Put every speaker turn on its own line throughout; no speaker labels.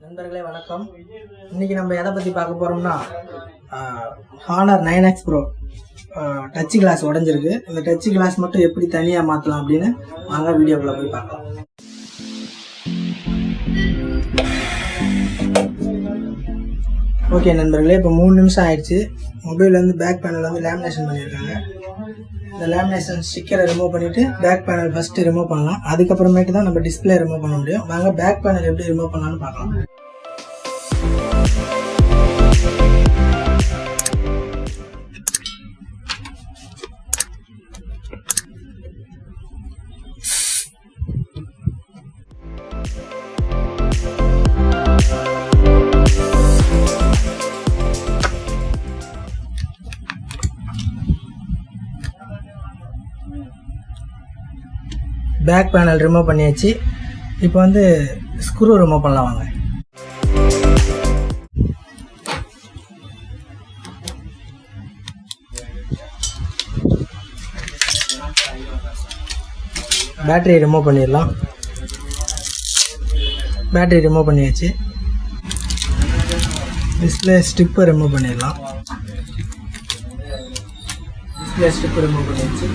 நண்பர்களே வணக்கம். இன்னைக்கு நம்ம எதை பற்றி பார்க்க போகிறோம்னா Honor 9X Pro touch glass உடஞ்சிருக்கு. இந்த டச் கிளாஸ் மட்டும் எப்படி தனியாக மாற்றலாம் அப்படின்னு வாங்க வீடியோக்குள்ளே போய் பார்க்கலாம். ஓகே நண்பர்களே, இப்போ 3 நிமிஷம் ஆயிடுச்சு. மொபைல் வந்து பேக் பேனல் வந்து லேமினேஷன் பண்ணியிருக்காங்க. இந்த லேமினேஷன் ஸ்டிக்கரை ரிமூவ் பண்ணிவிட்டு பேக் பேனல் ஃபஸ்ட்டு ரிமூவ் பண்ணலாம். அதுக்கப்புறமேட்டு தான் நம்ம டிஸ்பிளே ரிமூவ் பண்ண முடியும். வாங்க பேக் பேனல் எப்படி ரிமூவ் பண்ணலான்னு பார்க்கலாம். பேக் பேனல் ரிமூவ் பண்ணியாச்சு. இப்போ வந்து ஸ்க்ரூ ரிமூவ் பண்ணலாம் வாங்க. பேட்டரி ரிமூவ் பண்ணிடலாம். பேட்டரி ரிமூவ் பண்ணியாச்சு. டிஸ்பிளே ஸ்ட்ரிப்பை ரிமூவ் பண்ணிடலாம். டிஸ்பிளே ஸ்ட்ரிப்பை ரிமூவ் பண்ணியாச்சு.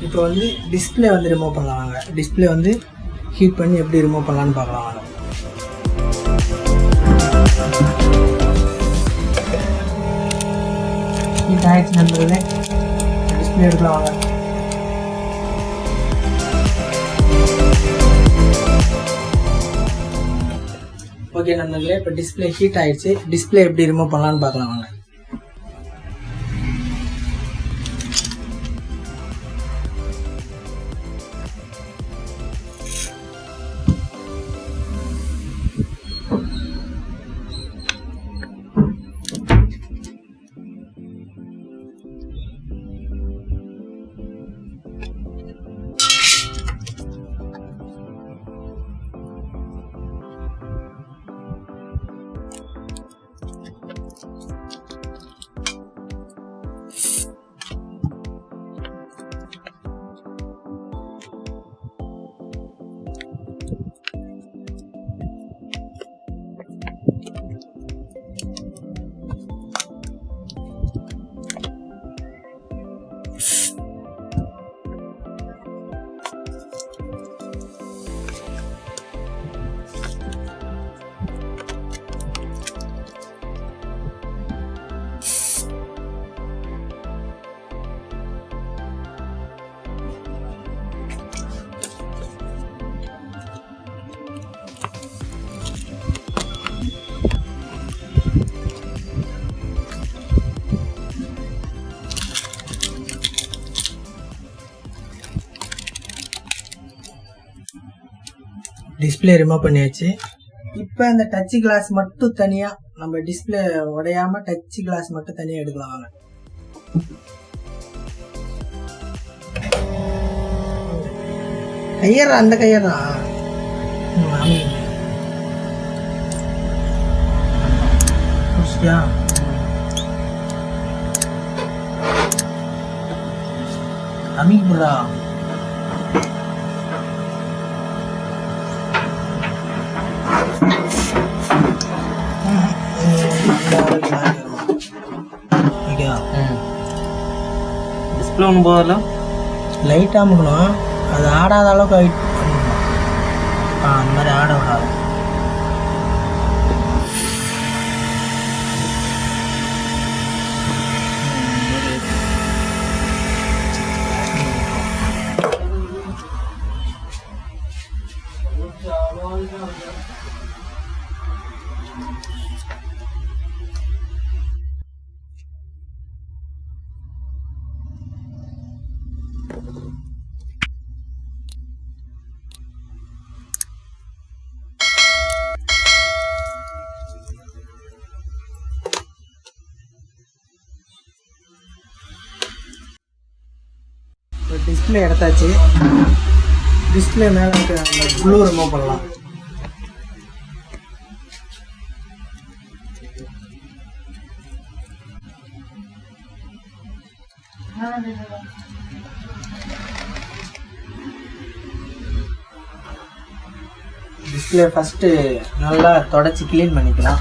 இப்போ வந்து டிஸ்பிளே வந்து ரிமூவ் பண்ணலாம் வாங்க. டிஸ்பிளே வந்து ஹீட் பண்ணி எப்படி ரிமூவ் பண்ணலான்னு பார்க்கலாம் வாங்க. ஹீட் ஆயிடுச்சு நண்பர்களே, டிஸ்பிளே எடுக்கலாம் வாங்க. ஓகே நண்பர்களே, இப்போ டிஸ்பிளே ஹீட் ஆயிடுச்சு. டிஸ்பிளே எப்படி ரிமூவ் பண்ணலான்னு பார்க்கலாம் வாங்க. டிஸ்பிளே ரிமூவ் பண்ணியாச்சு. இப்போ இந்த டச் கிளாஸ் மட்டும் தனியாக, நம்ம டிஸ்பிளே உடையாமல் டச் கிளாஸ் மட்டும் தனியாக எடுக்கலாம் வாங்க. கையறா, அந்த கையறா அமிக்குறா.
டிஸ்பிளே ஒன்று போதில்ல,
லைட்டாக அமுக்கணும். அது ஆடாத அளவுக்கு ஹைட் அந்த மாதிரி ஆட விடாது. டிஸ்பிளே எடுத்தாச்சு. டிஸ்பிளே மேலே இருக்கிற அந்த ப்ளூ ரிமூவ் பண்ணலாம். டிஸ்பிளே ஃபஸ்ட்டு நல்லா தொடச்சி க்ளீன் பண்ணிக்கலாம்.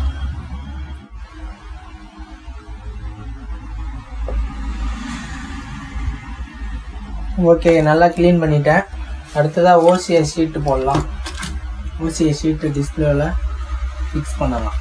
ஓகே, நல்லா க்ளீன் பண்ணிட்டேன். அடுத்ததாக ஓசிஐ ஷீட்டு போடலாம். ஓசிஐ ஷீட்டு டிஸ்பிளேவில் ஃபிக்ஸ் பண்ணலாம்.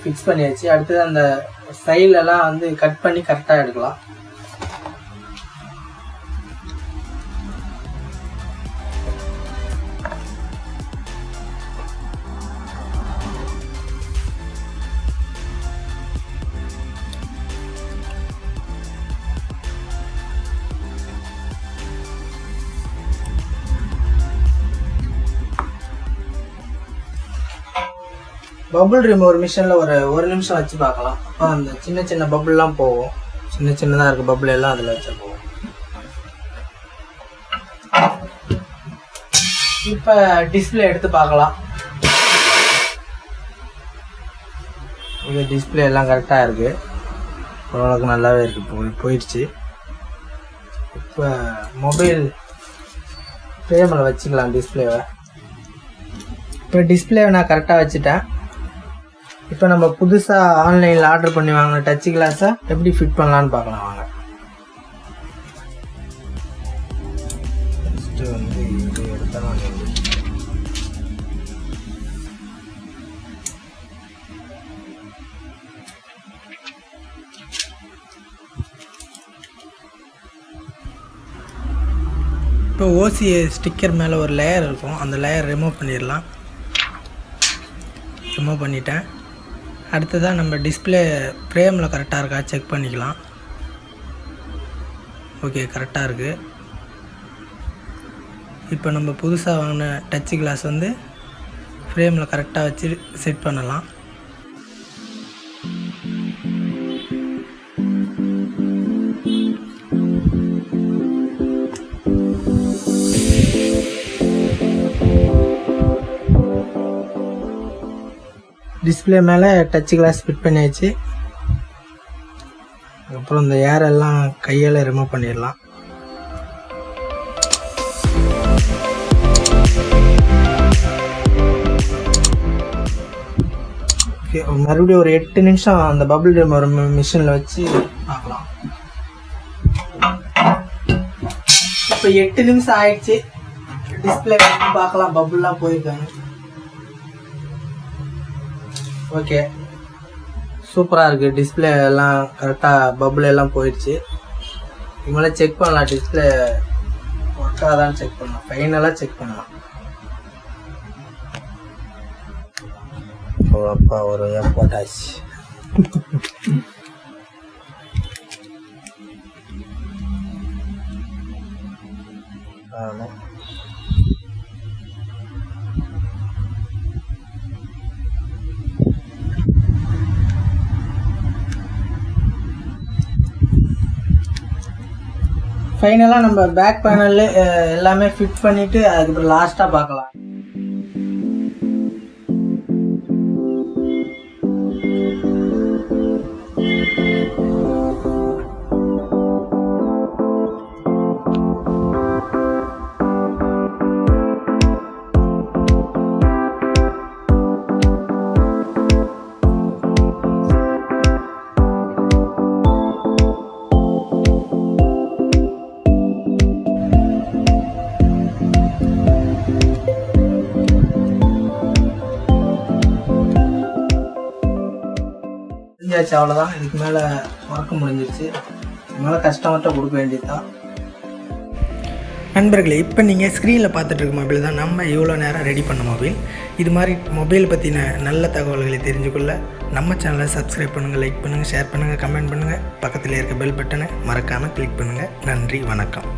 ஃபிக்ஸ் பண்ணியாச்சு. அடுத்தது அந்த சைட்லலாம் வந்து கட் பண்ணி கரெக்டாக எடுக்கலாம். பபுள் ரிமூவர் மிஷினில் ஒரு நிமிஷம் வச்சு பார்க்கலாம். அப்போ அந்த சின்ன சின்ன பபுள்லாம் போகும். சின்னதாக இருக்க பபுள் எல்லாம் அதில் வச்சா போகும். இப்போ டிஸ்பிளே எடுத்து பார்க்கலாம். இது டிஸ்பிளே எல்லாம் கரெக்டாக இருக்குது. ஓரளவுக்கு நல்லாவே இருக்குது. போயிடுச்சு. இப்போ மொபைல் ஃப்ரேமில் வச்சுக்கலாம் டிஸ்பிளேவை. இப்போ டிஸ்பிளேவை நான் கரெக்டாக வச்சுட்டேன். இப்போ நம்ம புதுசாக ஆன்லைனில் ஆர்டர் பண்ணி வாங்கின டச் கிளாஸை எப்படி ஃபிட் பண்ணலான்னு பார்க்கலாம் வாங்க. ஃபஸ்ட்டு வந்து இது எடுத்தலாம். இப்போ ஓசிஏ ஸ்டிக்கர் மேலே ஒரு லேயர் இருக்கும். அந்த லேயர் ரிமூவ் பண்ணிடலாம். ரிமூவ் பண்ணிட்டேன். அடுத்ததாக நம்ம டிஸ்பிளே ஃப்ரேமில் கரெக்டாக இருக்கா செக் பண்ணிக்கலாம். ஓகே, கரெக்டாக இருக்குது. இப்போ நம்ம புதுசாக வாங்கின டச் கிளாஸ் வந்து ஃப்ரேமில் கரெக்டாக வச்சு செட் பண்ணலாம். டிஸ்பிளே மேலே டச் கிளாஸ் ஃபிட் பண்ணியாச்சு. அப்புறம் இந்த ஏரெல்லாம் கையால் ரிமூவ் பண்ணிடலாம். ஓகே, மறுபடியும் ஒரு 8 நிமிஷம் அந்த பபுள் ரிமூவர் மிஷினில் வச்சு பார்க்கலாம். இப்போ 8 நிமிஷம் ஆயிடுச்சு. டிஸ்பிளே பார்க்கலாம் பபுள்லாம் போயிருக்காங்க. ஓகே, சூப்பராக இருக்குது. டிஸ்பிளே எல்லாம் கரெக்டாக பபுள் எல்லாம் போயிடுச்சு. இவங்கள செக் பண்ணலாம். டிஸ்பிளே ஒர்க் ஆகுதான்னு செக் பண்ணலாம். ஃபைனலாக செக் பண்ணலாம். ஓ அப்பா, ஒரு போட்டாச்சு. ஆமாம், ஃபைனலாக நம்ம பேக் பேனலில் எல்லாமே ஃபிட் பண்ணிவிட்டு அதுக்கப்புறம் லாஸ்ட்டாக பார்க்கலாம். முடிஞ்சாச்சு, அவ்வளோதான். இதுக்கு மேலே ஒர்க்கு முடிஞ்சிருச்சு. இதுக்கு மேலே கஸ்டமர்கிட்ட கொடுக்க வேண்டியது தான். நண்பர்களே, இப்போ நீங்கள் ஸ்க்ரீனில் பார்த்துட்டு இருக்க மொபைல் தான் நம்ம இவ்வளோ நேரம் ரெடி பண்ண மொபைல். இது மாதிரி மொபைல் பற்றின நல்ல தகவல்களை தெரிஞ்சுக்கொள்ள நம்ம சேனலை சப்ஸ்கிரைப் பண்ணுங்கள், லைக் பண்ணுங்கள், ஷேர் பண்ணுங்கள், கமெண்ட் பண்ணுங்கள். பக்கத்தில் இருக்க பெல் பட்டனை மறக்காமல் கிளிக் பண்ணுங்கள். நன்றி, வணக்கம்.